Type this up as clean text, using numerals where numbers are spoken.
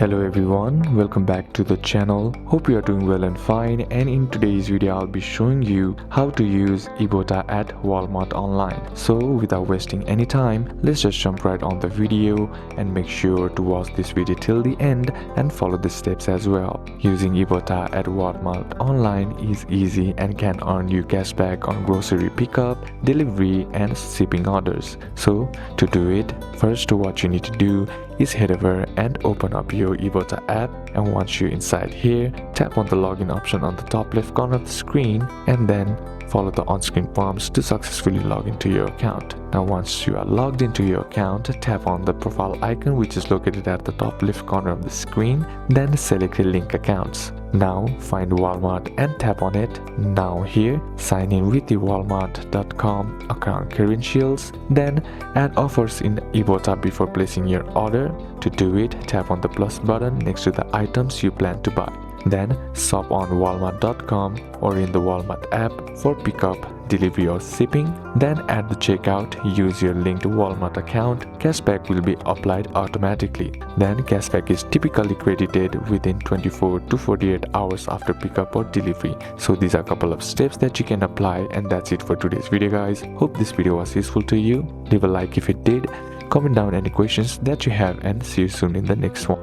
Hello everyone, welcome back to the channel. Hope you are doing well and fine, and in today's video I'll be showing you how to use Ibotta at Walmart online. So without wasting any time, let's just jump right on the video and make sure to watch this video till the end and follow the steps as well. Using Ibotta at Walmart online is easy and can earn you cashback on grocery pickup, delivery and shipping orders. So to do it, first what you need to do is head over and open up your Ibotta app, and once you're inside here, tap on the login option on the top left corner of the screen and then follow the on-screen prompts to successfully log into your account. Now once you are logged into your account, tap on the profile icon which is located at the top left corner of the screen, then select the link accounts. Now find Walmart and tap on it. Now here, sign in with the walmart.com account credentials, then add offers in Ibotta before placing your order. To do it, tap on the plus button next to the items you plan to buy. Then shop on walmart.com or in the Walmart app for pickup, delivery or shipping. Then at the checkout, use your linked Walmart account. Cashback will be applied automatically. Then cashback is typically credited within 24 to 48 hours after pickup or delivery. So these are a couple of steps that you can apply, and that's it for today's video guys. Hope this video was useful to you. Leave a like if it did. Comment down any questions that you have, and see you soon in the next one.